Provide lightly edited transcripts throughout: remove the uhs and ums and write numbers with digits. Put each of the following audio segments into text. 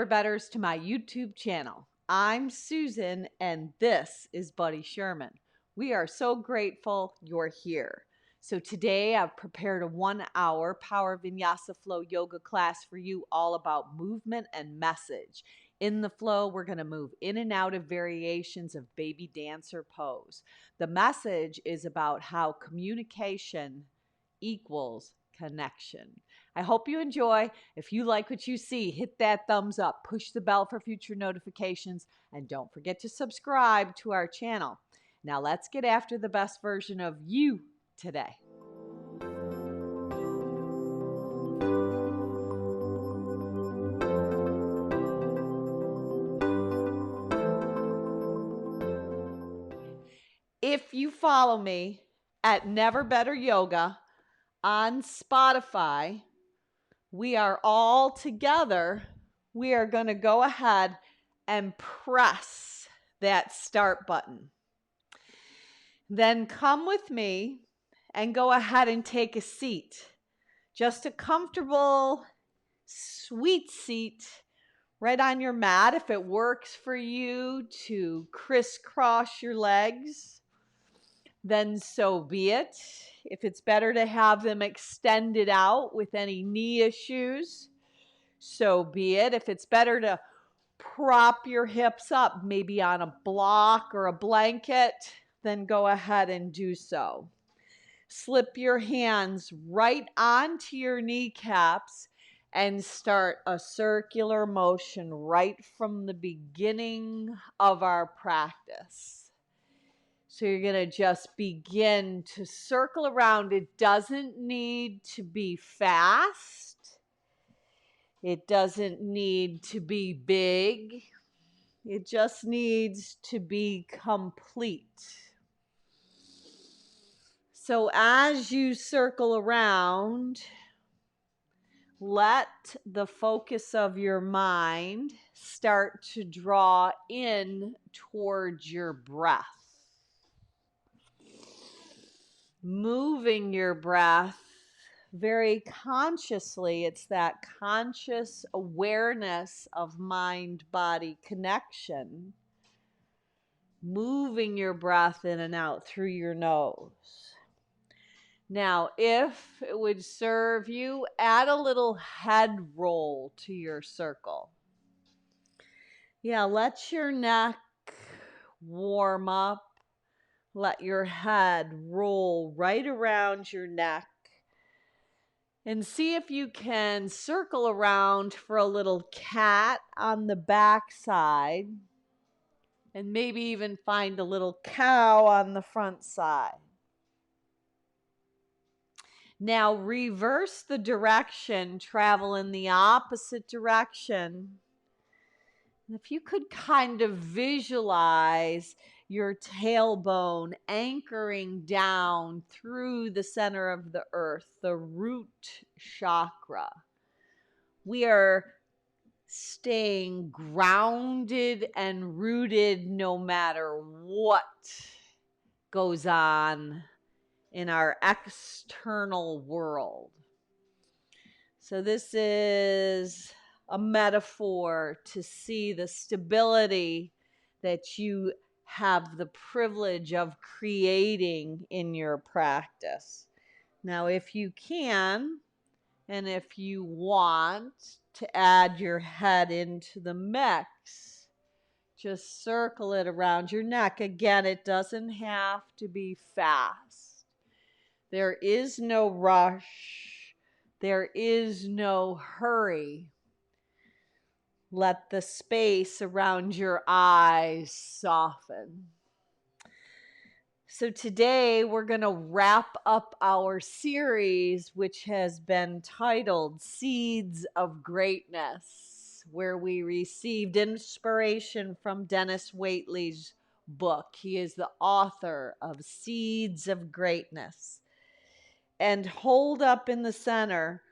Betters to my YouTube channel. I'm Susan and this is Buddy Sherman. We are so grateful you're here. So today I've prepared a 1-hour Power Vinyasa Flow yoga class for you all about movement and message. In the flow, we're going to move in and out of variations of baby dancer pose. The message is about how communication equals connection. I hope you enjoy. If you like what you see, hit that thumbs up, push the bell for future notifications, and don't forget to subscribe to our channel. Now let's get after the best version of you today. If you follow me at Never Better Yoga on Spotify, we are all together. We are going to go ahead and press that start button. Then come with me and go ahead and take a seat. Just a comfortable, sweet seat right on your mat. If it works for you to crisscross your legs, then so be it. If it's better to have them extended out with any knee issues, so be it. If it's better to prop your hips up, maybe on a block or a blanket, then go ahead and do so. Slip your hands right onto your kneecaps and start a circular motion right from the beginning of our practice. So you're going to just begin to circle around. It doesn't need to be fast. It doesn't need to be big. It just needs to be complete. So as you circle around, let the focus of your mind start to draw in towards your breath. Moving your breath very consciously. It's that conscious awareness of mind-body connection. Moving your breath in and out through your nose. Now, if it would serve you, add a little head roll to your circle. Yeah, let your neck warm up. Let your head roll right around your neck. And see if you can circle around for a little cat on the back side. And maybe even find a little cow on the front side. Now reverse the direction, travel in the opposite direction. And if you could kind of visualize your tailbone anchoring down through the center of the earth, the root chakra. We are staying grounded and rooted no matter what goes on in our external world. So this is a metaphor to see the stability that you have the privilege of creating in your practice. Now, if you can, and if you want to add your head into the mix, just circle it around your neck. Again, it doesn't have to be fast. There is no rush. There is no hurry. Let the space around your eyes soften. So today we're going to wrap up our series, which has been titled Seeds of Greatness, where we received inspiration from Dennis Waitley's book. He is the author of Seeds of Greatness. And hold up in the center,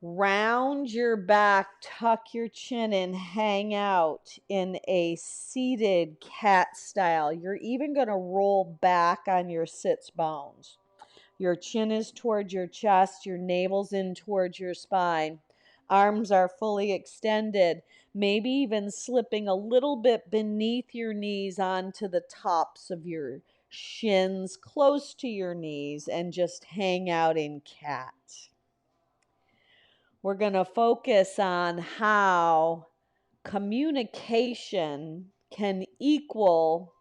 round your back, tuck your chin in, hang out in a seated cat style. You're even going to roll back on your sits bones. Your chin is towards your chest, your navel's in towards your spine. Arms are fully extended. maybe even slipping a little bit beneath your knees onto the tops of your shins, close to your knees, and just hang out in cat. We're going to focus on how communication can equal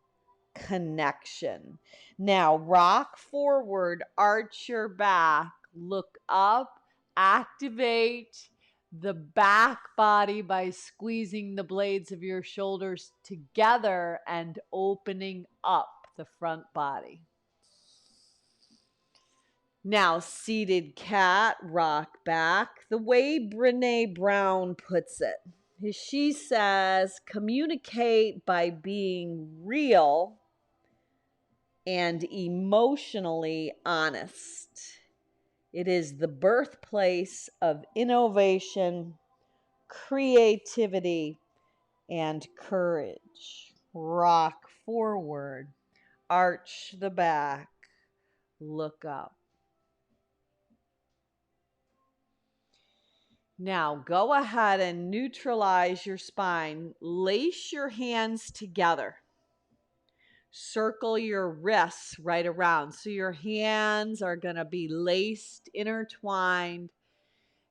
connection. Now, rock forward, arch your back, look up, activate the back body by squeezing the blades of your shoulders together and opening up the front body. Now, seated cat, rock back. The way Brene Brown puts it, she says, communicate by being real and emotionally honest. It is the birthplace of innovation, creativity, and courage. Rock forward, arch the back, look up. Now go ahead and neutralize your spine. Lace your hands together. Circle your wrists right around. So your hands are going to be laced, intertwined.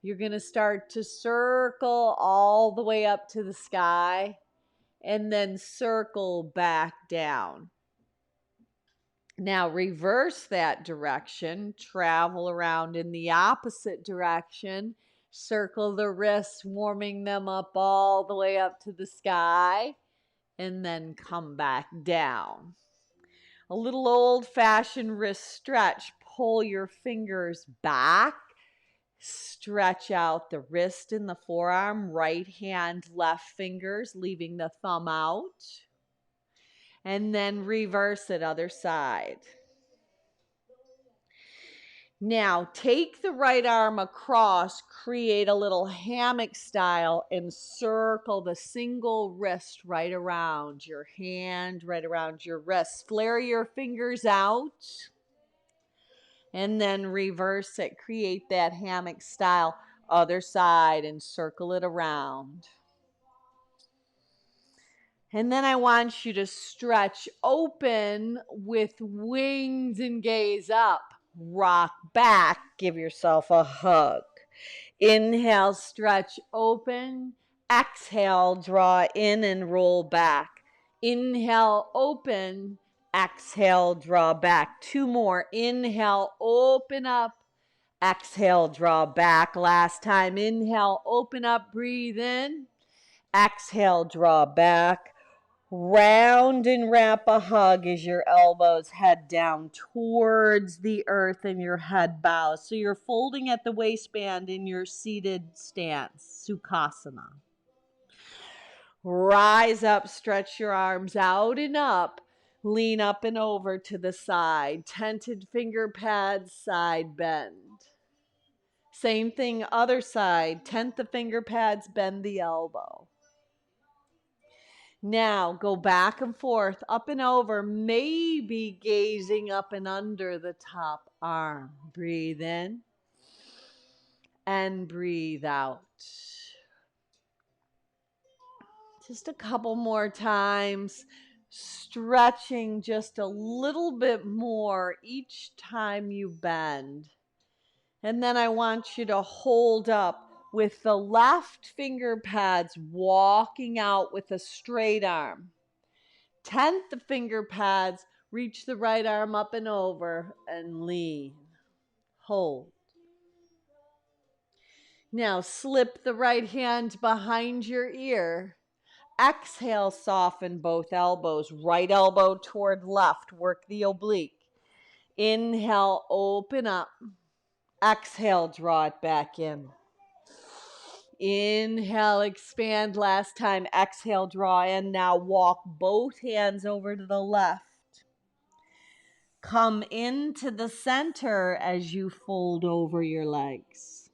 You're going to start to circle all the way up to the sky and then circle back down. Now reverse that direction, travel around in the opposite direction, circle the wrists, warming them up all the way up to the sky, and then come back down. A little old-fashioned wrist stretch. Pull your fingers back. Stretch out the wrist and the forearm. Right hand, left fingers, leaving the thumb out. And then reverse it, other side. Now, take the right arm across, create a little hammock style, and circle the single wrist right around your hand, right around your wrist. Flare your fingers out, and then reverse it. Create that hammock style, other side, and circle it around. And then I want you to stretch open with wings and gaze up. Rock back, give yourself a hug. Inhale, stretch open. Exhale, draw in and roll back. Inhale, open. Exhale, draw back. 2 more. Inhale, open up. Exhale, draw back. Last time. Inhale, open up, breathe in. Exhale, draw back. Round and wrap a hug as your elbows head down towards the earth and your head bows. So you're folding at the waistband in your seated stance, Sukhasana. Rise up, stretch your arms out and up. Lean up and over to the side. Tented finger pads, side bend. Same thing, other side. Tent the finger pads, bend the elbow. Now go back and forth, up and over, maybe gazing up and under the top arm. Breathe in and breathe out. Just a couple more times, stretching just a little bit more each time you bend. And then I want you to hold up with the left finger pads walking out with a straight arm. Tent the finger pads, reach the right arm up and over and lean. Hold. Now slip the right hand behind your ear. Exhale, soften both elbows. Right elbow toward left. Work the oblique. Inhale, open up. Exhale, draw it back in. Inhale, expand last time. Exhale, draw in. Now walk both hands over to the left. Come into the center as you fold over your legs.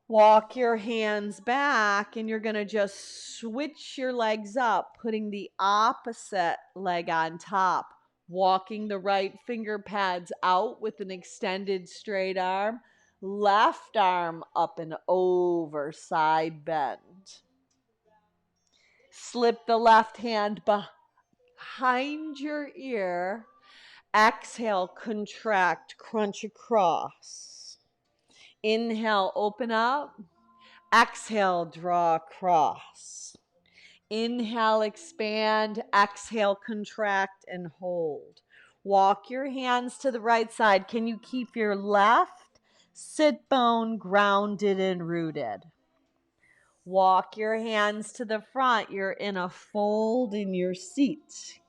Walk your hands back and you're going to just switch your legs up, putting the opposite leg on top. Walking the right finger pads out with an extended straight arm. Left arm up and over, side bend. Slip the left hand behind your ear. Exhale, contract, crunch across. Inhale, open up. Exhale, draw across. Inhale, expand. Exhale, contract and hold. Walk your hands to the right side. Can you keep your left sit bone grounded and rooted? Walk your hands to the front. You're in a fold in your seat.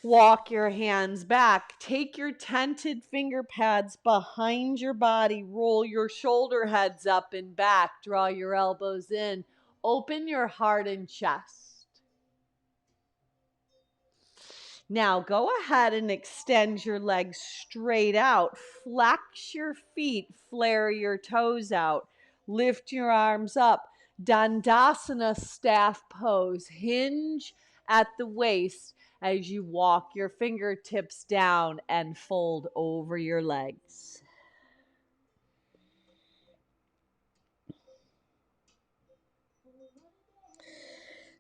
Walk your hands back. Take your tented finger pads behind your body. Roll your shoulder heads up and back. Draw your elbows in. Open your heart and chest. Now go ahead and extend your legs straight out. Flex your feet. Flare your toes out. Lift your arms up. Dandasana staff pose. Hinge at the waist as you walk your fingertips down and fold over your legs.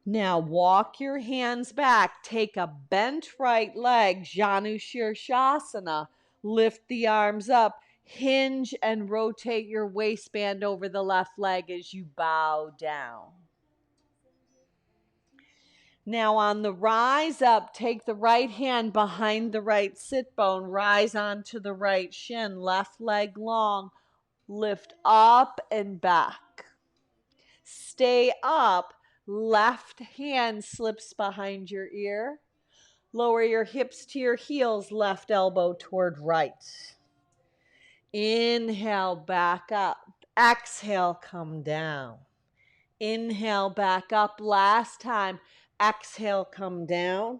Now walk your hands back. Take a bent right leg, Janu Shirshasana. Lift the arms up. Hinge and rotate your waistband over the left leg as you bow down. Now on the rise up, take the right hand behind the right sit bone. Rise onto the right shin. Left leg long. Lift up and back. Stay up. Left hand slips behind your ear. Lower your hips to your heels, left elbow toward right. Inhale, back up. Exhale, come down. Inhale, back up. Last time. Exhale, come down.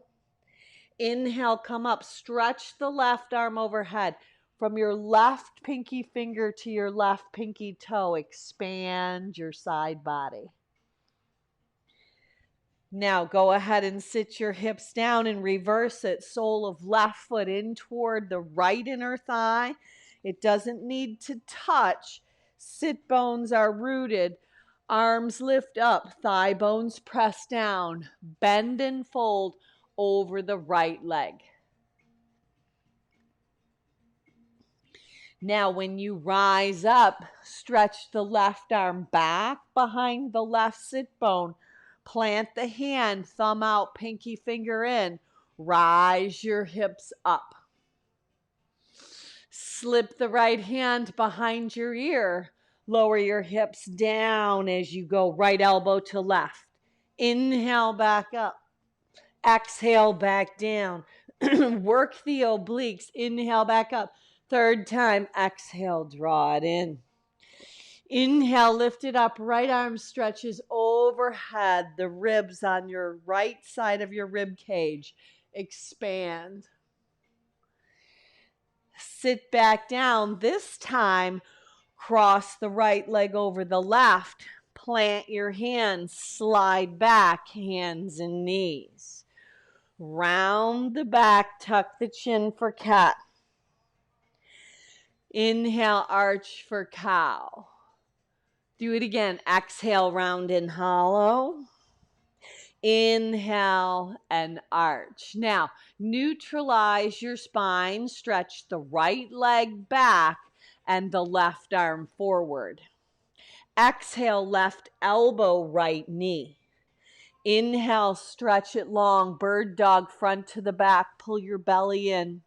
Inhale, come up. Stretch the left arm overhead. From your left pinky finger to your left pinky toe, expand your side body. Now go ahead and sit your hips down and reverse it. Sole of left foot in toward the right inner thigh. It doesn't need to touch. Sit bones are rooted. Arms lift up. Thigh bones press down. Bend and fold over the right leg. Now when you rise up, stretch the left arm back behind the left sit bone. Plant the hand, thumb out, pinky finger in. Rise your hips up. Slip the right hand behind your ear. Lower your hips down as you go right elbow to left. Inhale, back up. Exhale, back down. Work the obliques. Inhale, back up. Third time, exhale, draw it in. Inhale, lift it up. Right arm stretches overhead. The ribs on your right side of your rib cage expand. Sit back down. This time, cross the right leg over the left. Plant your hands. Slide back, hands and knees. Round the back. Tuck the chin for cat. Inhale, arch for cow. Do it again. Exhale, round and hollow. Inhale and arch. Now, neutralize your spine. Stretch the right leg back and the left arm forward. Exhale, left elbow, right knee. Inhale, stretch it long. Bird dog, front to the back. Pull your belly in.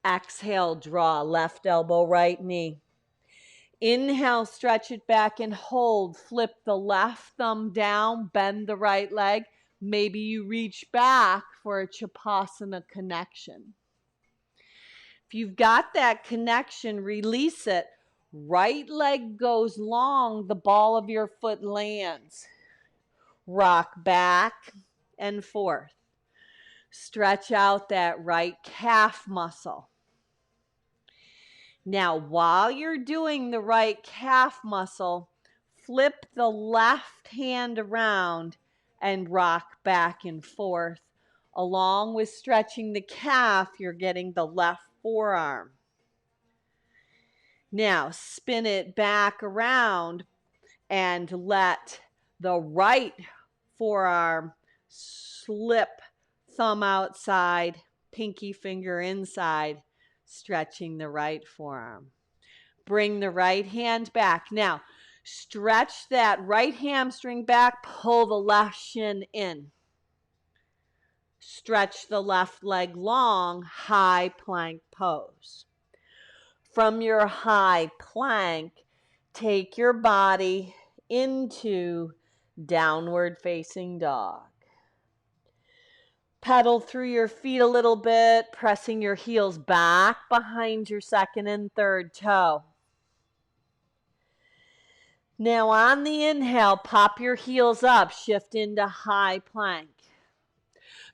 Exhale, draw. Left elbow, right knee. Inhale, stretch it back and hold. Flip the left thumb down, bend the right leg. Maybe you reach back for a Chapasana connection. If you've got that connection, release it. Right leg goes long, the ball of your foot lands. Rock back and forth. Stretch out that right calf muscle. Now, while you're doing the right calf muscle, flip the left hand around and rock back and forth. Along with stretching the calf, you're getting the left forearm. Now spin it back around and let the right forearm slip, thumb outside, pinky finger inside, stretching the right forearm. Bring the right hand back. Now, stretch that right hamstring back, pull the left shin in. Stretch the left leg long, high plank pose. From your high plank, take your body into downward facing dog. Pedal through your feet a little bit, pressing your heels back behind your second and third toe. Now on the inhale, pop your heels up, shift into high plank.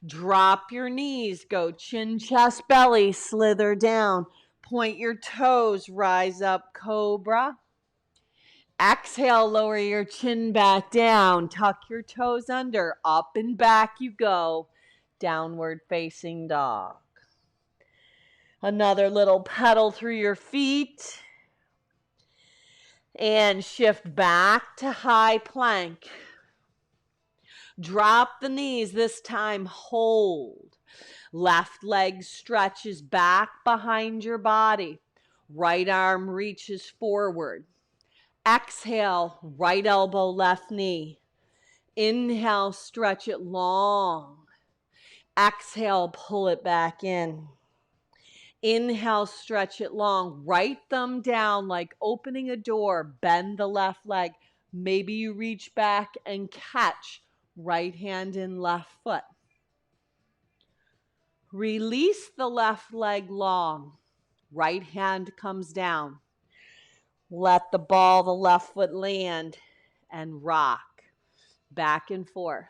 Drop your knees, go chin, chest, belly, slither down. Point your toes, rise up, cobra. Exhale, lower your chin back down. Tuck your toes under. Up and back you go. Downward facing dog. Another little pedal through your feet. And shift back to high plank. Drop the knees. This time hold. Left leg stretches back behind your body. Right arm reaches forward. Exhale, right elbow, left knee. Inhale, stretch it long. Exhale, pull it back in. Inhale, stretch it long. Right thumb down like opening a door. Bend the left leg. Maybe you reach back and catch right hand in left foot. Release the left leg long. Right hand comes down. Let the ball, the left foot land and rock back and forth.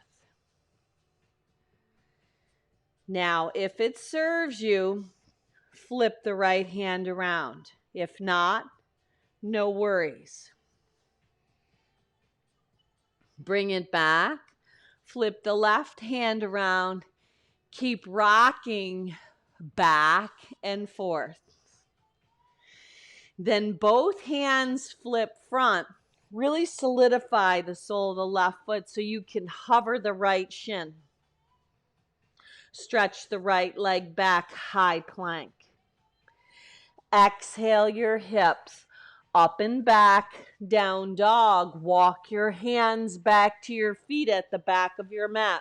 Now, if it serves you, flip the right hand around. If not, no worries. Bring it back. Flip the left hand around. Keep rocking back and forth. Then both hands flip front. Really solidify the sole of the left foot so you can hover the right shin. Stretch the right leg back, high plank. Exhale your hips up and back, down dog. Walk your hands back to your feet at the back of your mat.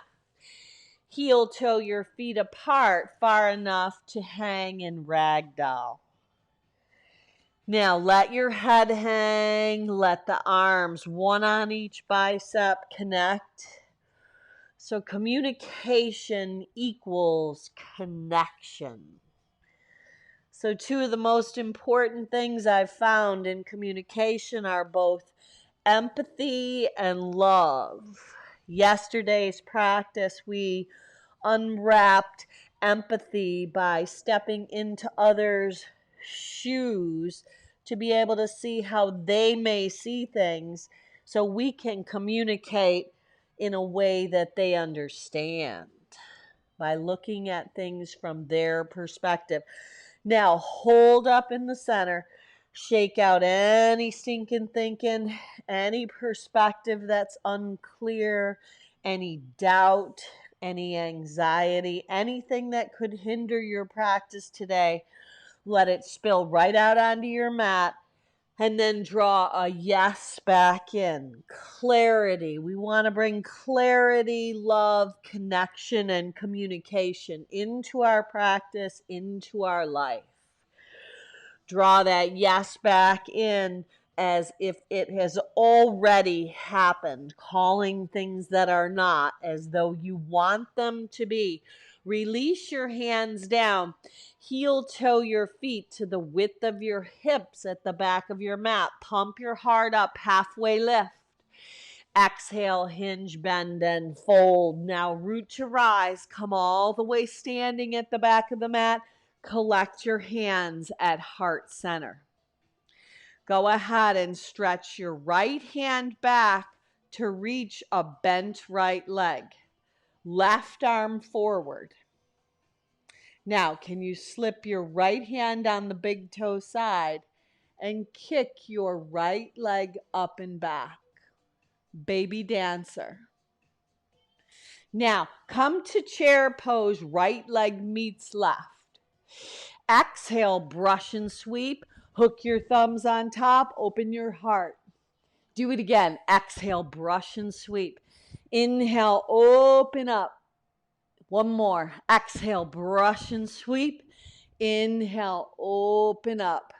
Heel toe your feet apart far enough to hang in ragdoll. Now let your head hang, let the arms, one on each bicep, connect. So communication equals connection. So two of the most important things I've found in communication are both empathy and love. Yesterday's practice, we unwrapped empathy by stepping into others' shoes to be able to see how they may see things so we can communicate in a way that they understand by looking at things from their perspective. Now hold up in the center, shake out any stinking thinking, any perspective that's unclear, any doubt, any anxiety, anything that could hinder your practice today. Let it spill right out onto your mat. And then draw a yes back in. Clarity. We want to bring clarity, love, connection, and communication into our practice, into our life. Draw that yes back in as if it has already happened, calling things that are not as though you want them to be. Release your hands down. Heel toe your feet to the width of your hips at the back of your mat. Pump your heart up, halfway lift. Exhale, hinge, bend, and fold. Now root to rise. Come all the way standing at the back of the mat. Collect your hands at heart center. Go ahead and stretch your right hand back to reach a bent right leg. Left arm forward. Now, can you slip your right hand on the big toe side and kick your right leg up and back. Baby dancer. Now, come to chair pose, right leg meets left. Exhale, brush and sweep. Hook your thumbs on top, open your heart. Do it again. Exhale, brush and sweep. Inhale, open up. One more. Exhale, brush and sweep. Inhale, open up.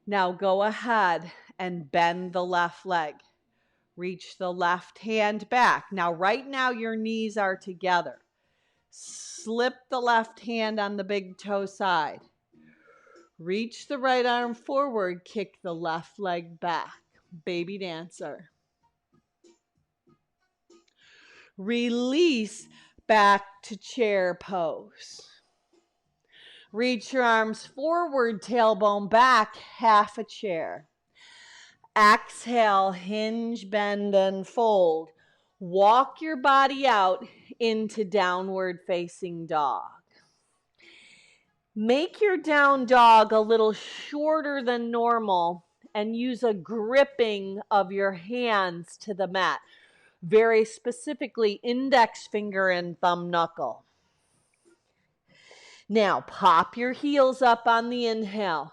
Now go ahead and bend the left leg. Reach the left hand back. Now, right now, your knees are together. Slip the left hand on the big toe side. Reach the right arm forward. Kick the left leg back. Baby dancer. Release back to chair pose. Reach your arms forward, tailbone back, half a chair. Exhale, hinge, bend, and fold. Walk your body out into downward facing dog. Make your down dog a little shorter than normal and use a gripping of your hands to the mat. Very specifically, index finger and thumb knuckle. Now, pop your heels up on the inhale.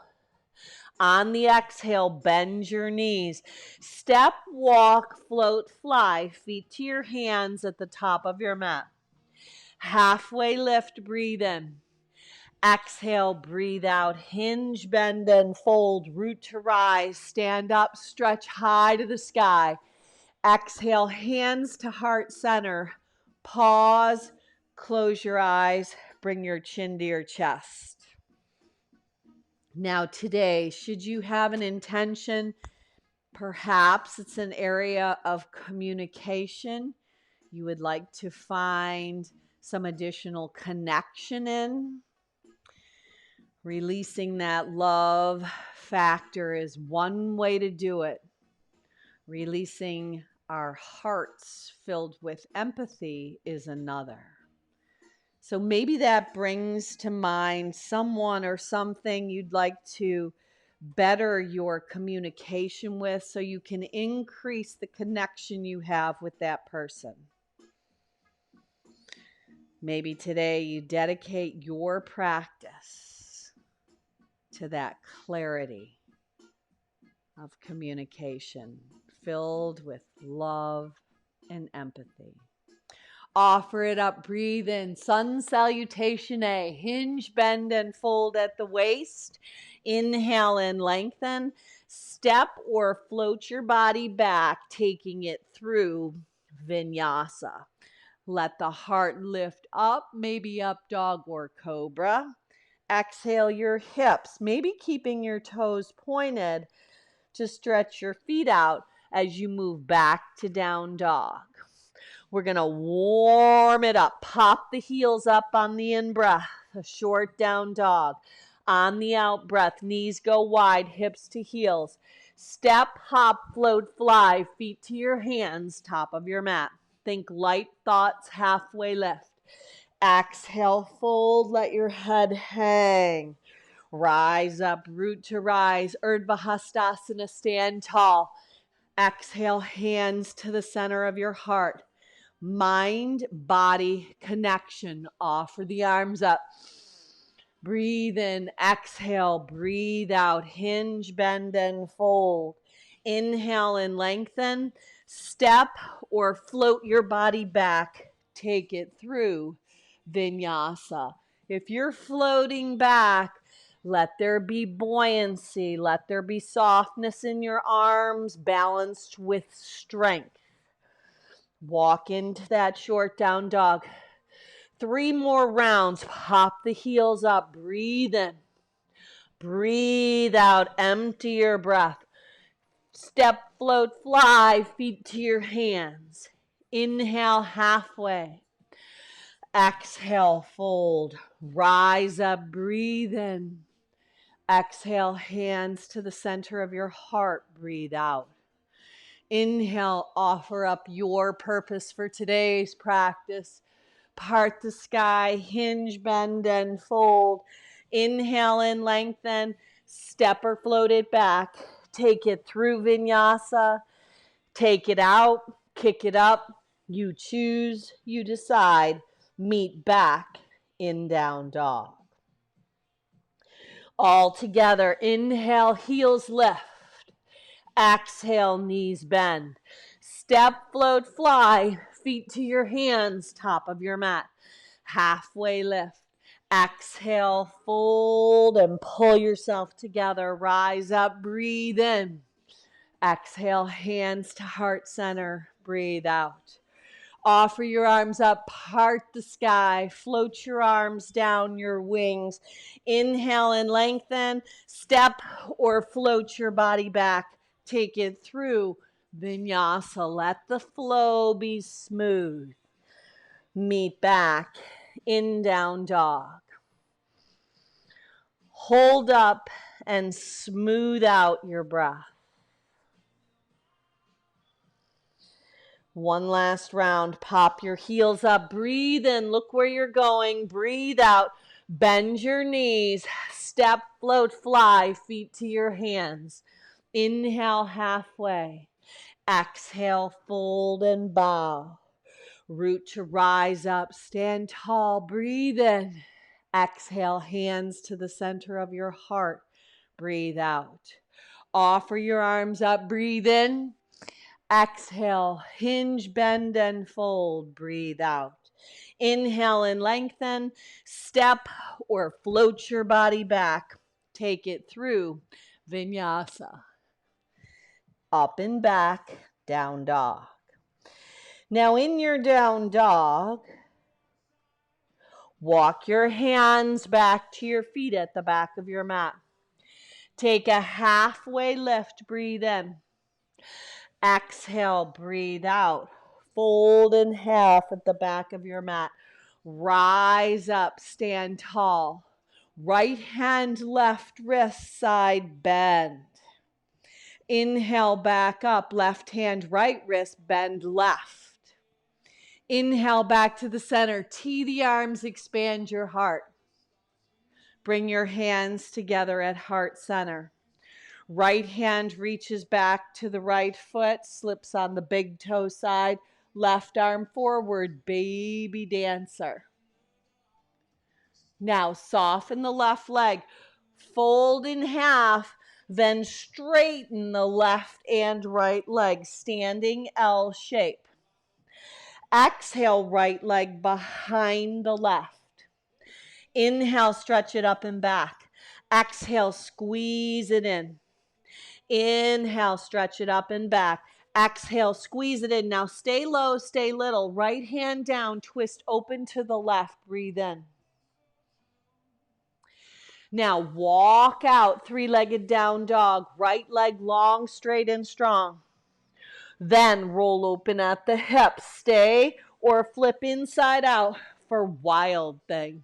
On the exhale, bend your knees. Step, walk, float, fly. Feet to your hands at the top of your mat. Halfway lift, breathe in. Exhale, breathe out. Hinge, bend, and fold. Root to rise. Stand up, stretch high to the sky. Exhale, hands to heart center. Pause, close your eyes, bring your chin to your chest. Now today, should you have an intention, perhaps it's an area of communication you would like to find some additional connection in, releasing that love factor is one way to do it. Releasing our hearts filled with empathy is another. So maybe that brings to mind someone or something you'd like to better your communication with so you can increase the connection you have with that person. Maybe today you dedicate your practice to that clarity of communication filled with love and empathy. Offer it up, breathe in, sun salutation A, hinge, bend, and fold at the waist. Inhale and lengthen. Step or float your body back, taking it through Vinyasa. Let the heart lift up, maybe up dog or cobra. Exhale your hips, maybe keeping your toes pointed to stretch your feet out as you move back to down dog. We're going to warm it up. Pop the heels up on the in-breath, a short down dog. On the out-breath, knees go wide, hips to heels. Step, hop, float, fly, feet to your hands, top of your mat. Think light thoughts, halfway lift. Exhale, fold, let your head hang. Rise up, root to rise, Urdhva Hastasana, stand tall. Exhale, hands to the center of your heart. Mind, body, connection. Offer the arms up. Breathe in, exhale, breathe out. Hinge, bend, and fold. Inhale and lengthen. Step or float your body back. Take it through Vinyasa. If you're floating back, let there be buoyancy. Let there be softness in your arms, balanced with strength. Walk into that short down dog. 3 more rounds. Pop the heels up. Breathe in. Breathe out. Empty your breath. Step, float, fly. Feet to your hands. Inhale halfway. Exhale, fold. Rise up. Breathe in. Exhale, hands to the center of your heart. Breathe out. Inhale, offer up your purpose for today's practice. Part the sky, hinge, bend, and fold. Inhale and lengthen. Step or float it back. Take it through Vinyasa. Take it out. Kick it up. You choose. You decide. Meet back in down dog. All together. Inhale, heels lift. Exhale, knees bend. Step, float, fly. Feet to your hands, top of your mat. Halfway lift. Exhale, fold and pull yourself together. Rise up, breathe in. Exhale, hands to heart center. Breathe out. Offer your arms up, part the sky, float your arms down your wings. Inhale and lengthen, step or float your body back. Take it through Vinyasa. Let the flow be smooth. Meet back in down dog. Hold up and smooth out your breath. One last round. Pop your heels up. Breathe in. Look where you're going. Breathe out. Bend your knees. Step, float, fly. Feet to your hands. Inhale halfway. Exhale, fold and bow. Root to rise up. Stand tall. Breathe in. Exhale, hands to the center of your heart. Breathe out. Offer your arms up. Breathe in. Exhale, hinge, bend, and fold. Breathe out. Inhale and lengthen. Step or float your body back. Take it through Vinyasa. Up and back, down dog. Now in your down dog, walk your hands back to your feet at the back of your mat. Take a halfway lift. Breathe in. Exhale, breathe out. Fold in half at the back of your mat. Rise up, stand tall. Right hand, left wrist, side bend. Inhale, back up. Left hand, right wrist, bend left. Inhale, back to the center. Tee the arms, expand your heart. Bring your hands together at heart center. Right hand reaches back to the right foot, slips on the big toe side. Left arm forward, baby dancer. Now soften the left leg. Fold in half, then straighten the left and right leg, standing L shape. Exhale, right leg behind the left. Inhale, stretch it up and back. Exhale, squeeze it in. Inhale, stretch it up and back. Exhale, squeeze it in. Now stay low, stay little. Right hand down, twist open to the left. Breathe in. Now walk out, three-legged down dog. Right leg long, straight and strong. Then roll open at the hips. Stay or flip inside out for wild thing.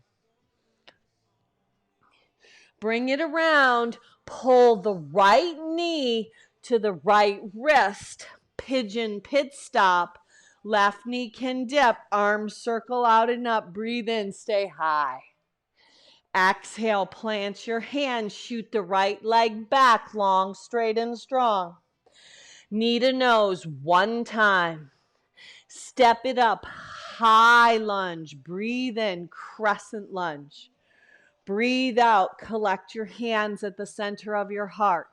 Bring it around. Pull the right knee to the right wrist. Pigeon pit stop. Left knee can dip. Arms circle out and up. Breathe in. Stay high. Exhale. Plant your hands. Shoot the right leg back. Long, straight, and strong. Knee to nose. One time. Step it up. High lunge. Breathe in. Crescent lunge. Breathe out. Collect your hands at the center of your heart.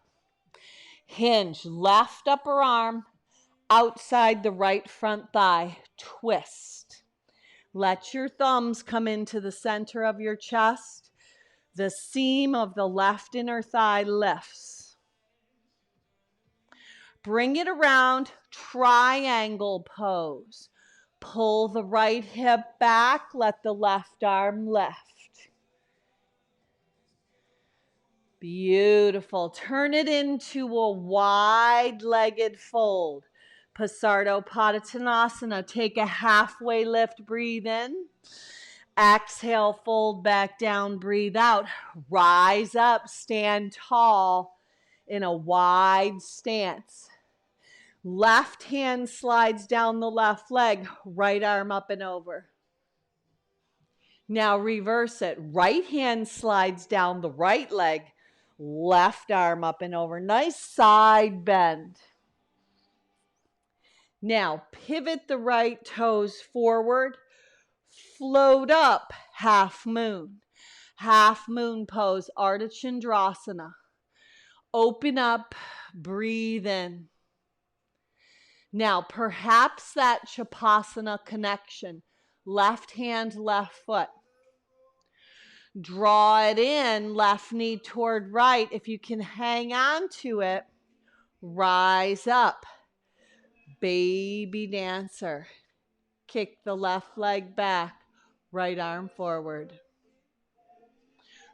Hinge. Left upper arm outside the right front thigh. Twist. Let your thumbs come into the center of your chest. The seam of the left inner thigh lifts. Bring it around. Triangle pose. Pull the right hip back. Let the left arm lift. Beautiful. Turn it into a wide-legged fold. Pasardo Padottanasana. Take a halfway lift. Breathe in. Exhale, fold back down. Breathe out. Rise up. Stand tall in a wide stance. Left hand slides down the left leg. Right arm up and over. Now reverse it. Right hand slides down the right leg. Left arm up and over. Nice side bend. Now, pivot the right toes forward. Float up, half moon. Half moon pose, Ardha Chandrasana. Open up, breathe in. Now, perhaps that Shavasana connection. Left hand, left foot. Draw it in, left knee toward right. If you can hang on to it, rise up. Baby dancer. Kick the left leg back, right arm forward.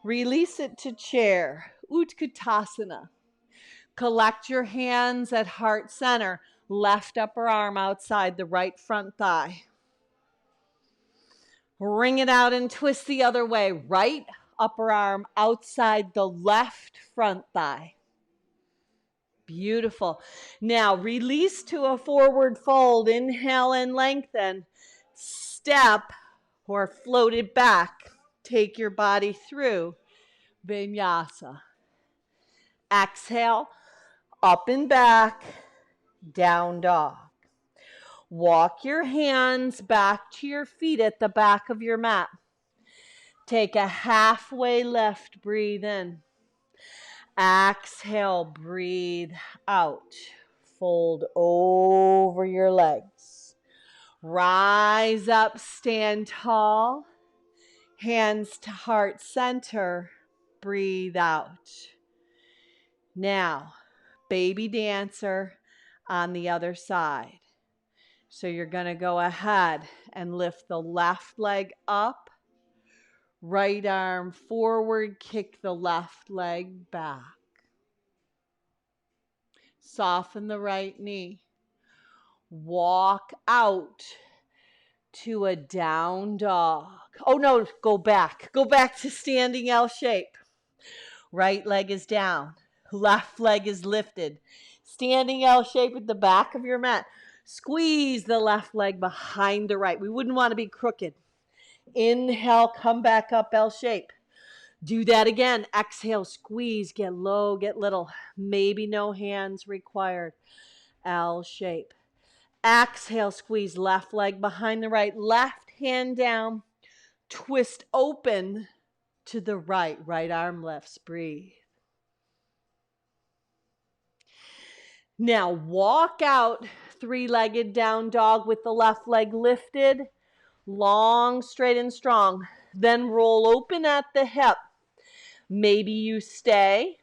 Release it to chair, Utkatasana. Collect your hands at heart center, left upper arm outside the right front thigh. Wring it out and twist the other way, right upper arm outside the left front thigh. Beautiful. Now release to a forward fold. Inhale and lengthen. Step or float it back. Take your body through Vinyasa. Exhale, up and back, down dog. Walk your hands back to your feet at the back of your mat. Take a halfway lift, breathe in. Exhale, breathe out. Fold over your legs. Rise up, stand tall. Hands to heart center. Breathe out. Now, baby dancer on the other side. So you're going to go ahead and lift the left leg up. Right arm forward, kick the left leg back. Soften the right knee. Walk out to a down dog. Oh no, go back. Go back to standing L shape. Right leg is down. Left leg is lifted. Standing L shape at the back of your mat. Squeeze the left leg behind the right. We wouldn't want to be crooked. Inhale, come back up, L shape. Do that again. Exhale, squeeze, get low, get little. Maybe no hands required. L shape. Exhale, squeeze left leg behind the right. Left hand down. Twist open to the right. Right arm lifts. Breathe. Now walk out three-legged down dog with the left leg lifted. Long, straight, and strong. Then roll open at the hip. Maybe you stay.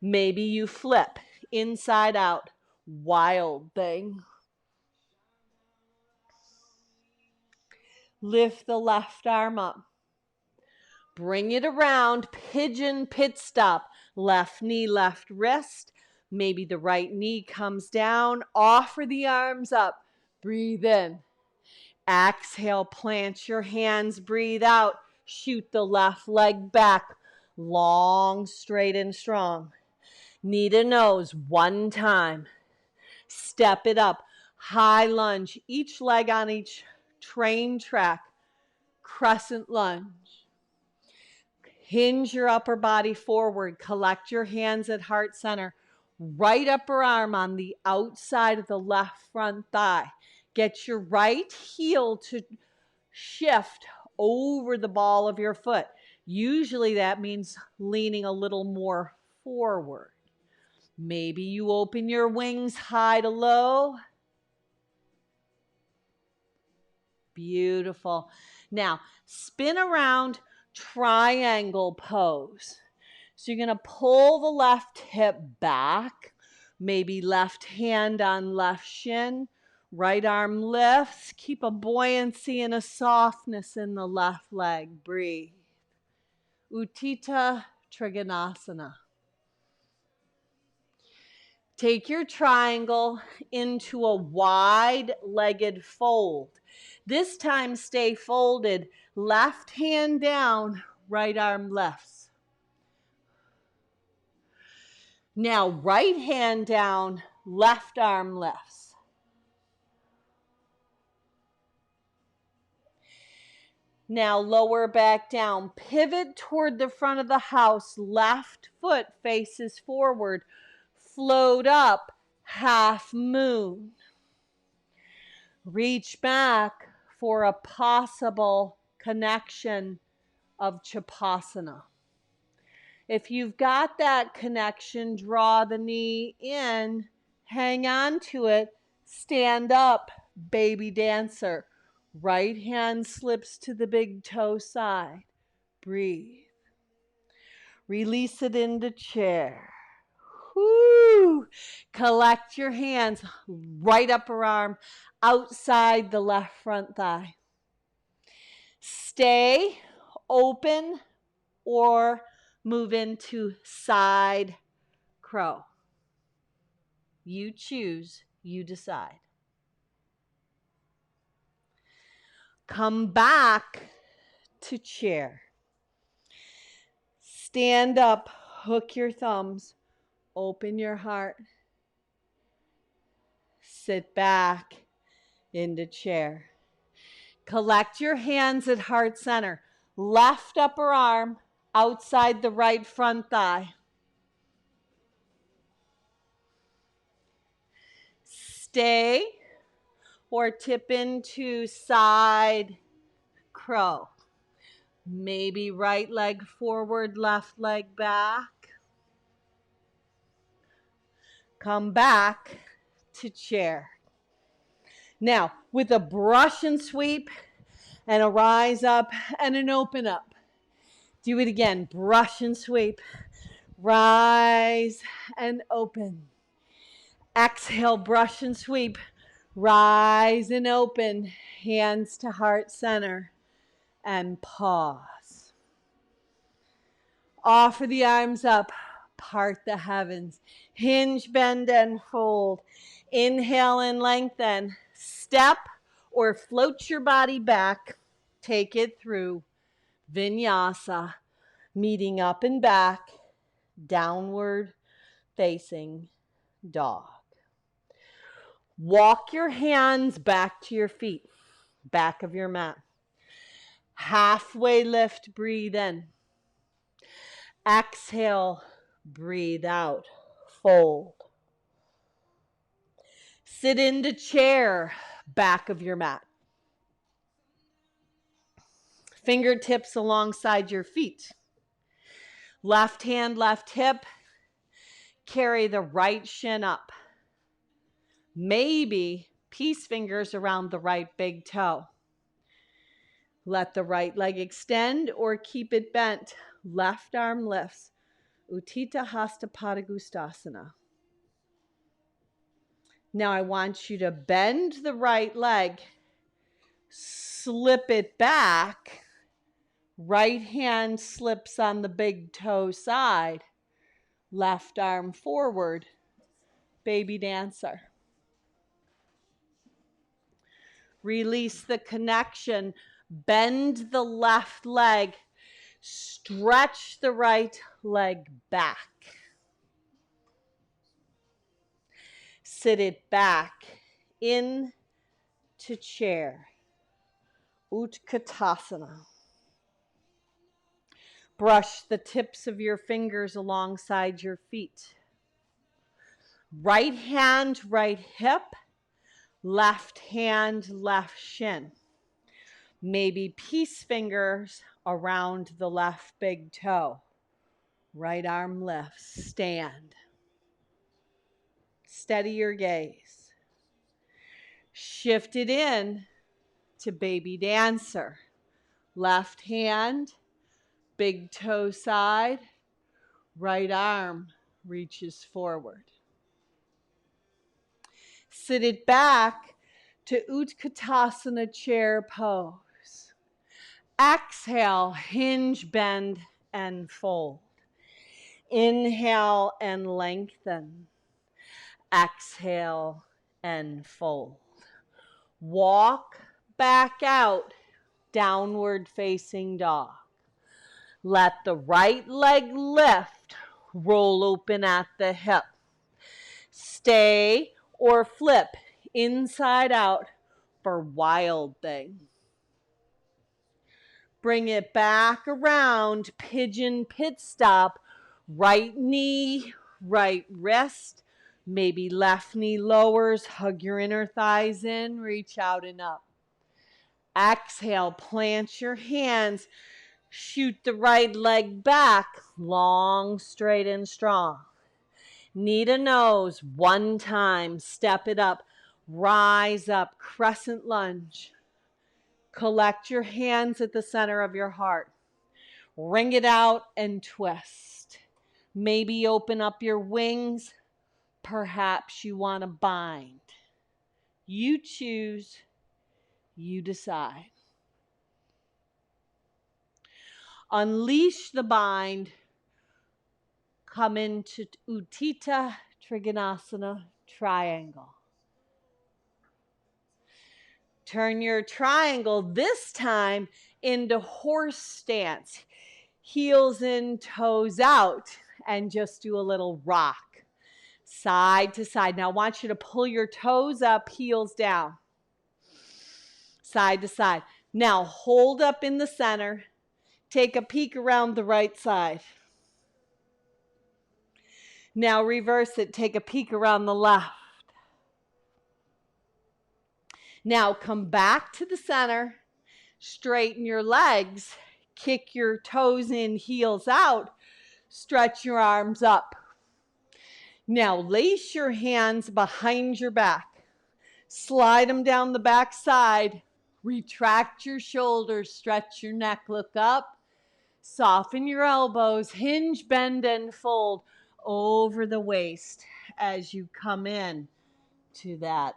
Maybe you flip. Inside out. Wild thing. Lift the left arm up. Bring it around. Pigeon pit stop. Left knee, left wrist. Maybe the right knee comes down. Offer the arms up. Breathe in. Exhale, plant your hands, breathe out. Shoot the left leg back. Long, straight, and strong. Knee to nose, one time. Step it up. High lunge, each leg on each train track. Crescent lunge. Hinge your upper body forward. Collect your hands at heart center. Right upper arm on the outside of the left front thigh. Get your right heel to shift over the ball of your foot. Usually that means leaning a little more forward. Maybe you open your wings high to low. Beautiful. Now, spin around, triangle pose. So you're going to pull the left hip back, maybe left hand on left shin, right arm lifts. Keep a buoyancy and a softness in the left leg. Breathe. Utthita Trikonasana. Take your triangle into a wide-legged fold. This time stay folded. Left hand down, right arm lifts. Now right hand down, left arm lifts. Now lower back down. Pivot toward the front of the house. Left foot faces forward. Float up, half moon. Reach back for a possible connection of Chapasana. If you've got that connection, draw the knee in, hang on to it, stand up, baby dancer. Right hand slips to the big toe side. Breathe. Release it into chair. Whoo! Collect your hands, right upper arm outside the left front thigh. Stay open or move into side crow. You choose, you decide. Come back to chair. Stand up, hook your thumbs, open your heart. Sit back into chair. Collect your hands at heart center. Left upper arm outside the right front thigh. Stay or tip into side crow. Maybe right leg forward, left leg back. Come back to chair. Now, with a brush and sweep and a rise up and an open up. Do it again. Brush and sweep. Rise and open. Exhale, brush and sweep. Rise and open. Hands to heart center. And pause. Offer the arms up. Part the heavens. Hinge, bend, and fold. Inhale and lengthen. Step or float your body back. Take it through Vinyasa. Meeting up and back. Downward facing dog. Walk your hands back to your feet. Back of your mat. Halfway lift, breathe in. Exhale, breathe out. Fold. Sit into chair, back of your mat. Fingertips alongside your feet. Left hand, left hip. Carry the right shin up. Maybe peace fingers around the right big toe. Let the right leg extend or keep it bent. Left arm lifts. Utthita Hasta Padangusthasana. Now I want you to bend the right leg, slip it back. Right hand slips on the big toe side. Left arm forward. Baby dancer. Release the connection. Bend the left leg. Stretch the right leg back. Sit it back into chair. Utkatasana. Brush the tips of your fingers alongside your feet. Right hand, right hip. Left hand, left shin. Maybe peace fingers around the left big toe. Right arm lifts. Stand. Steady your gaze. Shift it in to baby dancer. Left hand, big toe side. Right arm reaches forward. Sit it back to Utkatasana chair pose. Exhale, hinge, bend, and fold. Inhale and lengthen. Exhale and fold. Walk back out, downward facing dog. Let the right leg lift, roll open at the hip. Stay or flip inside out for wild thing. Bring it back around, pigeon pit stop, right knee, right wrist, maybe left knee lowers, hug your inner thighs in, reach out and up. Exhale, plant your hands, shoot the right leg back, long, straight, and strong. Knee to nose, one time, step it up, rise up, crescent lunge. Collect your hands at the center of your heart. Wring it out and twist. Maybe open up your wings. Perhaps you want to bind. You choose, you decide. Unleash the bind. Come into Utthita Trikonasana triangle. Turn your triangle this time into horse stance. Heels in, toes out, and just do a little rock. Side to side. Now I want you to pull your toes up, heels down. Side to side. Now hold up in the center. Take a peek around the right side. Now reverse it. Take a peek around the left. Now come back to the center. Straighten your legs. Kick your toes in, heels out. Stretch your arms up. Now lace your hands behind your back. Slide them down the back side. Retract your shoulders. Stretch your neck. Look up. Soften your elbows. Hinge, bend, and fold over the waist as you come in to that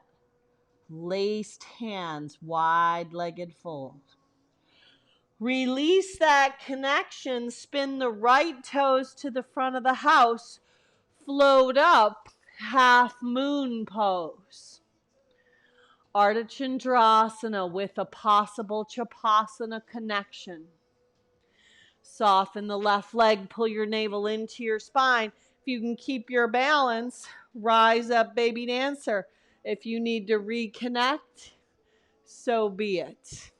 laced hands, wide-legged fold. Release that connection. Spin the right toes to the front of the house. Float up, half moon pose. Ardha Chandrasana with a possible Chapasana connection. Soften the left leg, pull your navel into your spine. If you can keep your balance, rise up, baby dancer. If you need to reconnect, so be it.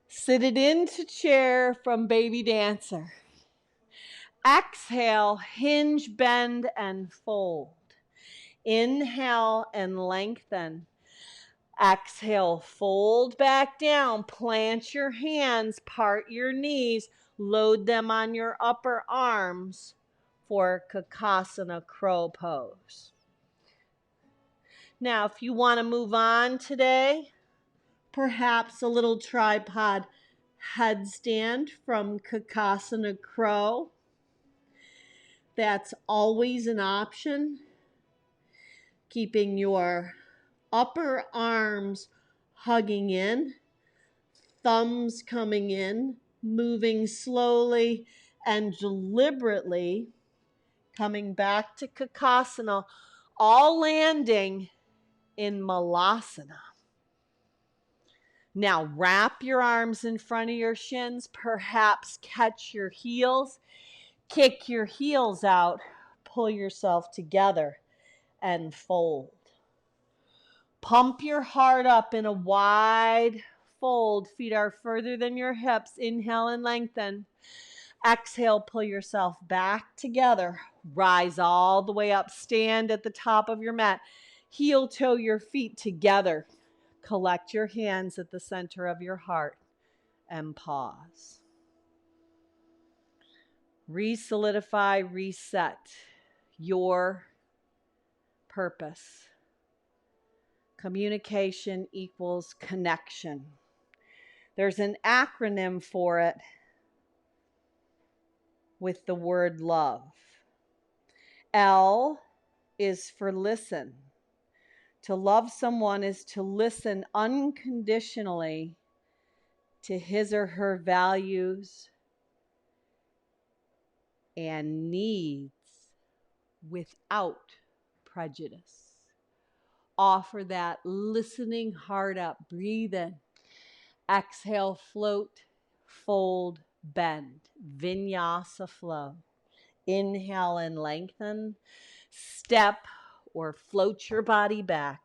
Sit it into chair from baby dancer. Exhale, hinge, bend, and fold. Inhale and lengthen. Exhale, fold back down. Plant your hands, part your knees, load them on your upper arms for Kakasana crow pose. Now, if you want to move on today, perhaps a little tripod headstand from Kakasana crow. That's always an option. Keeping your upper arms hugging in, thumbs coming in, moving slowly and deliberately, coming back to Kakasana, all landing in Malasana. Now wrap your arms in front of your shins, perhaps catch your heels, kick your heels out, pull yourself together and fold. Pump your heart up in a wide fold. Feet are further than your hips. Inhale and lengthen. Exhale, pull yourself back together. Rise all the way up. Stand at the top of your mat. Heel toe your feet together. Collect your hands at the center of your heart and pause. Re-solidify, reset your purpose. Communication equals connection. There's an acronym for it with the word love. L is for listen. To love someone is to listen unconditionally to his or her values and needs without prejudice. Offer that listening heart up. Breathe in. Exhale, float, fold, bend. Vinyasa flow. Inhale and lengthen. Step or float your body back.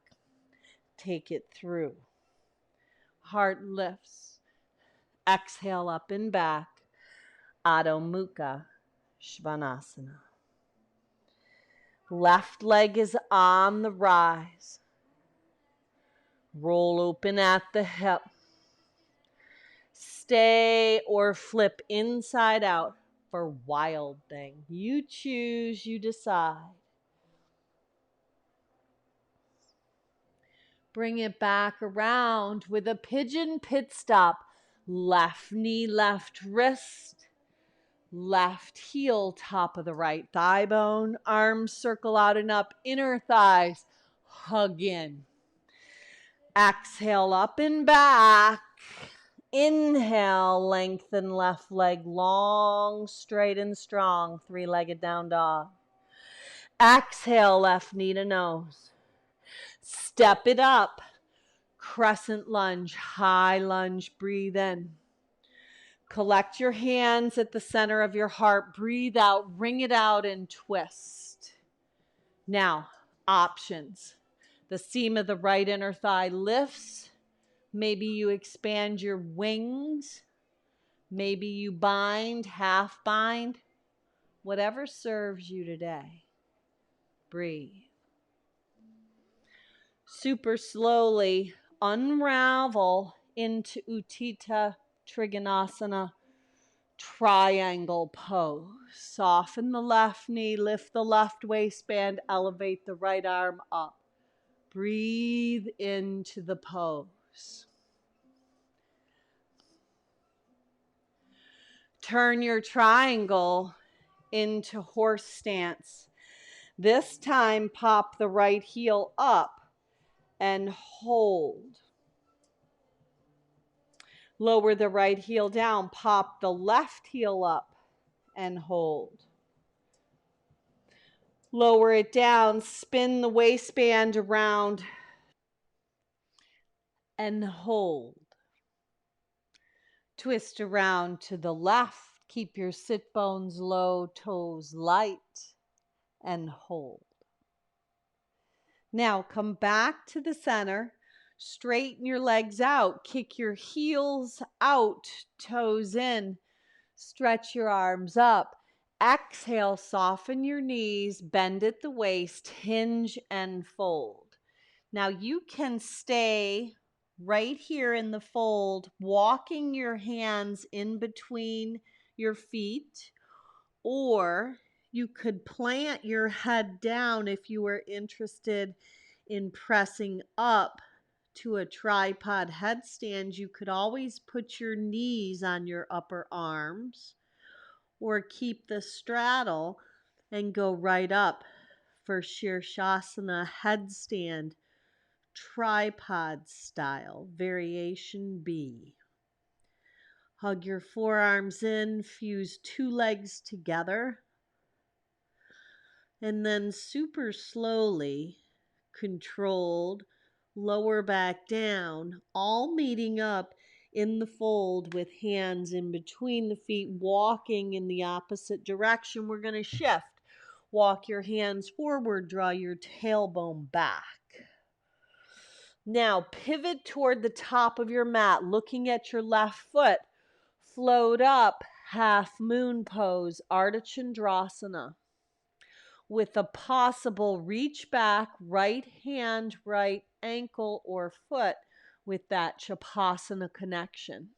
Take it through. Heart lifts. Exhale up and back. Adho Mukha Svanasana. Left leg is on the rise. Roll open at the hip. Stay or flip inside out for wild thing. You choose, you decide. Bring it back around with a pigeon pit stop. Left knee, left wrist, left heel, top of the right thigh bone. Arms circle out and up, inner thighs. Hug in. Exhale up and back. Inhale, lengthen left leg long, straight and strong. Three-legged down dog. Exhale, left knee to nose. Step it up. Crescent lunge, high lunge, breathe in. Collect your hands at the center of your heart. Breathe out, wring it out, and twist. Now, options. The seam of the right inner thigh lifts. Maybe you expand your wings. Maybe you bind, half bind. Whatever serves you today. Breathe. Super slowly unravel into Utthita Trikonasana triangle pose. Soften the left knee, lift the left waistband, elevate the right arm up. Breathe into the pose. Turn your triangle into horse stance. This time, pop the right heel up and hold. Lower the right heel down, pop the left heel up and hold. Lower it down, spin the waistband around and hold. Twist around to the left, keep your sit bones low, toes light, and hold. Now come back to the center, straighten your legs out, kick your heels out, toes in, stretch your arms up. Exhale, soften your knees, bend at the waist, hinge and fold. Now you can stay right here in the fold, walking your hands in between your feet, or you could plant your head down if you were interested in pressing up to a tripod headstand. You could always put your knees on your upper arms or keep the straddle and go right up for Shirshasana headstand, tripod style, variation B. Hug your forearms in, fuse two legs together, and then super slowly, controlled, lower back down, all meeting up in the fold with hands in between the feet, walking in the opposite direction. We're going to shift. Walk your hands forward, draw your tailbone back. Now pivot toward the top of your mat, looking at your left foot. Float up, half moon pose, Ardha Chandrasana. With a possible reach back, right hand, right ankle or foot with that Chapasana connection.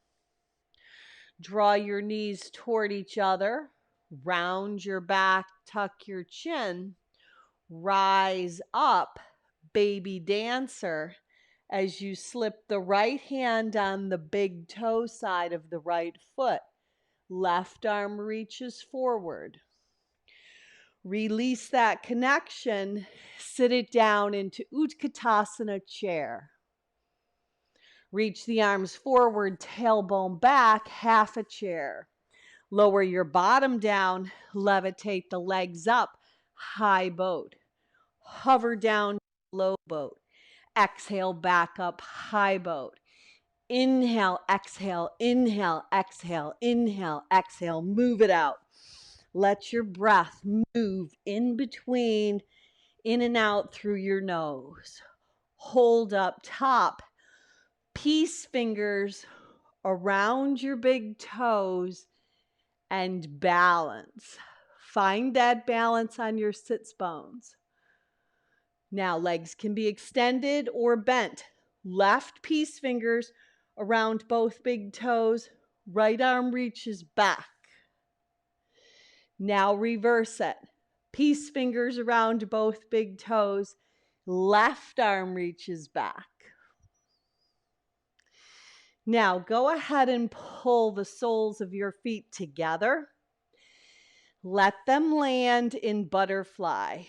Draw your knees toward each other, round your back, tuck your chin, rise up, baby dancer, as you slip the right hand on the big toe side of the right foot. Left arm reaches forward. Release that connection. Sit it down into Utkatasana chair. Reach the arms forward, tailbone back, half a chair. Lower your bottom down, levitate the legs up, high boat. Hover down, low boat. Exhale, back up, high boat. Inhale, exhale, inhale, exhale, inhale, exhale. Move it out. Let your breath move in between, in and out through your nose. Hold up top. Peace fingers around your big toes and balance. Find that balance on your sits bones. Now, legs can be extended or bent. Left peace fingers around both big toes. Right arm reaches back. Now reverse it. Peace fingers around both big toes. Left arm reaches back. Now go ahead and pull the soles of your feet together. Let them land in butterfly.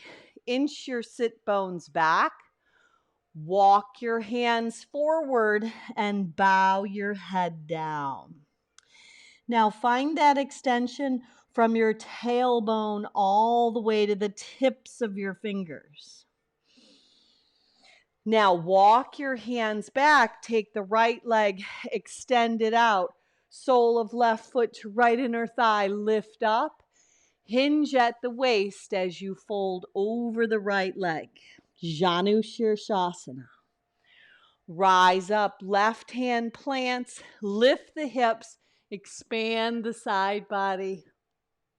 Inch your sit bones back. Walk your hands forward and bow your head down. Now find that extension from your tailbone all the way to the tips of your fingers. Now walk your hands back. Take the right leg, extend it out. Sole of left foot to right inner thigh, lift up. Hinge at the waist as you fold over the right leg. Janu Shirshasana. Rise up, left hand plants, lift the hips, expand the side body,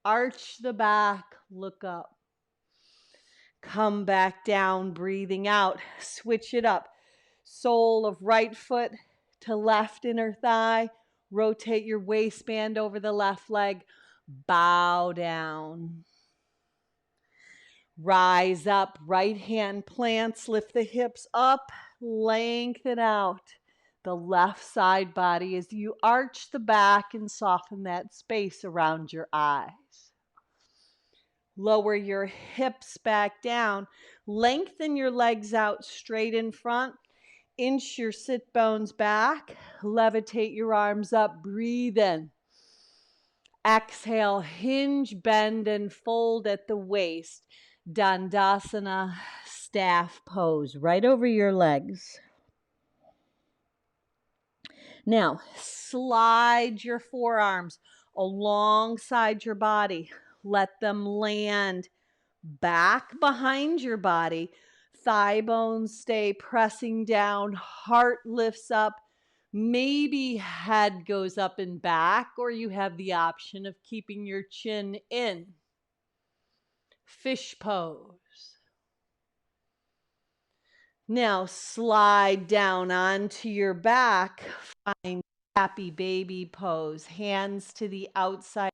arch the back, look up. Come back down, breathing out, switch it up. Sole of right foot to left inner thigh, rotate your waistband over the left leg, bow down. Rise up, right hand plants, lift the hips up, lengthen out the left side body as you arch the back and soften that space around your eyes. Lower your hips back down, lengthen your legs out straight in front, inch your sit bones back, levitate your arms up, breathe in. Exhale, hinge, bend, and fold at the waist. Dandasana, staff pose, right over your legs. Now, slide your forearms alongside your body. Let them land back behind your body. Thigh bones stay pressing down. Heart lifts up. Maybe head goes up and back, or you have the option of keeping your chin in. Fish pose. Now slide down onto your back. Find happy baby pose. Hands to the outside.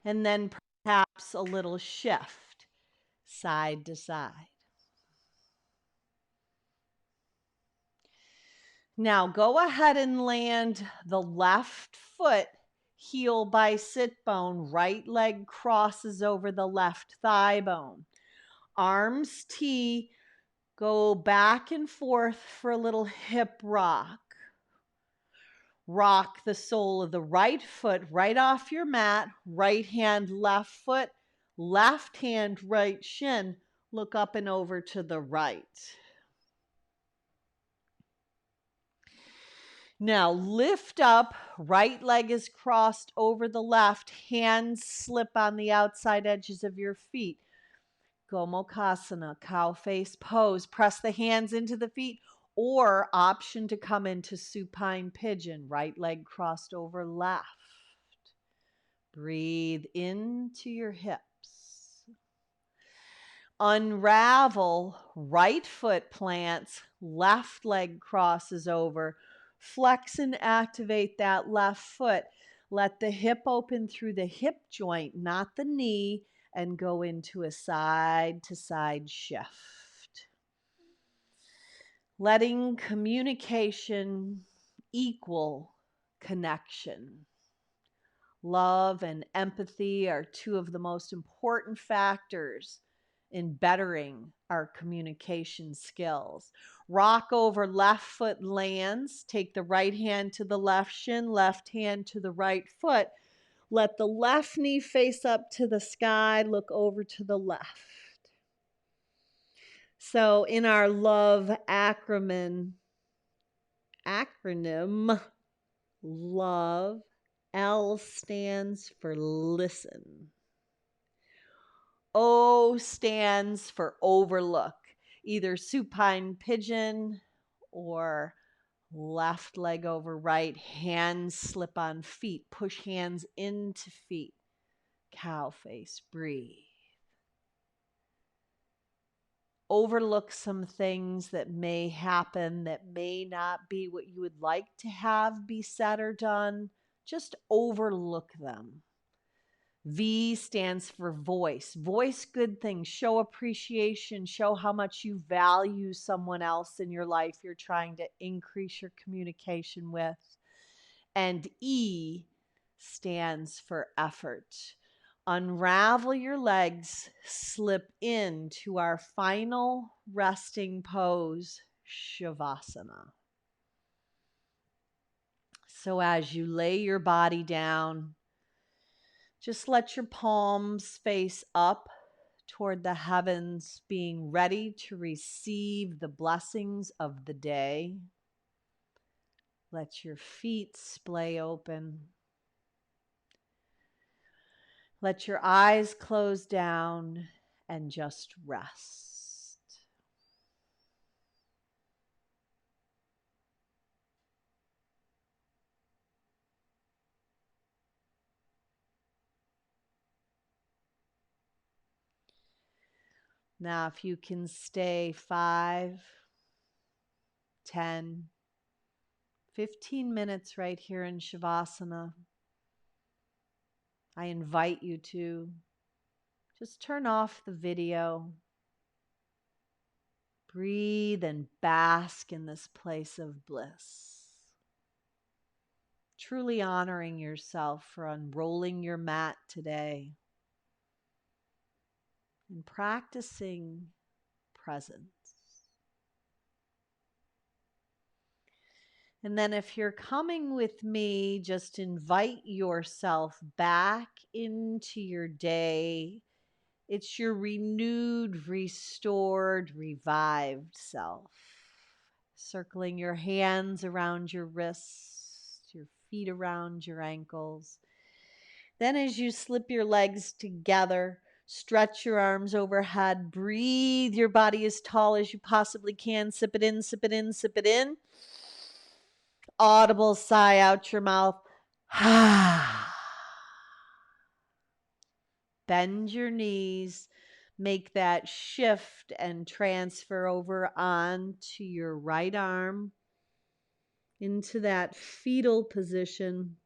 And then perhaps a little shift side to side. Now go ahead and land the left foot heel by sit bone. Right leg crosses over the left thigh bone. Arms T, go back and forth for a little hip rock. Rock the sole of the right foot right off your mat. Right hand, left foot, left hand, right shin. Look up and over to the right. Now lift up, right leg is crossed over the left, hands slip on the outside edges of your feet. Gomukhasana, cow face pose. Press the hands into the feet, or option to come into supine pigeon, right leg crossed over left. Breathe into your hips. Unravel, right foot plants, left leg crosses over. Flex and activate that left foot. Let the hip open through the hip joint, not the knee, and go into a side to side shift. Letting communication equal connection. Love and empathy are two of the most important factors in bettering our communication skills. Rock over, left foot lands. Take the right hand to the left shin, left hand to the right foot. Let the left knee face up to the sky. Look over to the left. So in our love acronym, love, L stands for listen. O stands for overlook, either supine pigeon or left leg over right, hands slip on feet, push hands into feet, cow face, breathe. Overlook some things that may happen that may not be what you would like to have be said or done. Just overlook them. V stands for voice. Voice good things. Show appreciation. Show how much you value someone else in your life you're trying to increase your communication with. And E stands for effort. Unravel your legs, slip into our final resting pose, Shavasana. So as you lay your body down, just let your palms face up toward the heavens, being ready to receive the blessings of the day. Let your feet splay open. Let your eyes close down and just rest. Now, if you can stay 5, 10, 15 minutes right here in Shavasana, I invite you to just turn off the video. Breathe and bask in this place of bliss. Truly honoring yourself for unrolling your mat today and practicing presence. And then if you're coming with me, just invite yourself back into your day. It's your renewed, restored, revived self. Circling your hands around your wrists, your feet around your ankles. Then as you slip your legs together, stretch your arms overhead, breathe your body as tall as you possibly can. Sip it in, sip it in, sip it in. Audible sigh out your mouth. Bend your knees. Make that shift and transfer over onto your right arm into that fetal position,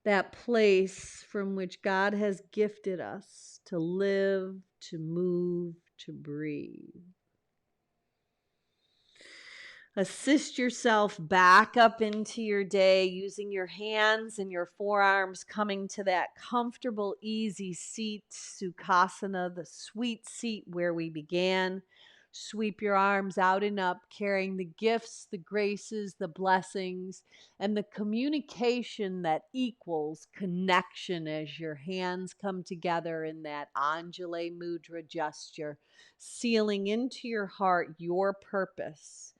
that place from which God has gifted us to live, to move, to breathe. Assist yourself back up into your day using your hands and your forearms, coming to that comfortable, easy seat, Sukhasana, the sweet seat where we began. Sweep your arms out and up, carrying the gifts, the graces, the blessings, and the communication that equals connection as your hands come together in that Anjali Mudra gesture, sealing into your heart your purpose.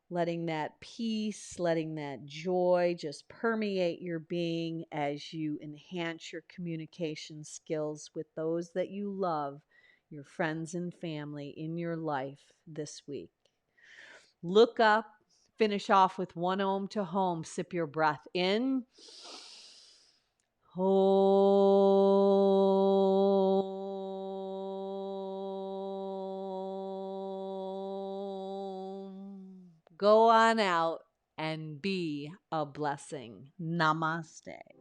Letting that peace, letting that joy just permeate your being as you enhance your communication skills with those that you love, your friends and family in your life this week. Look up, finish off with one Om to home. Sip your breath in. Om. Go on out and be a blessing. Namaste.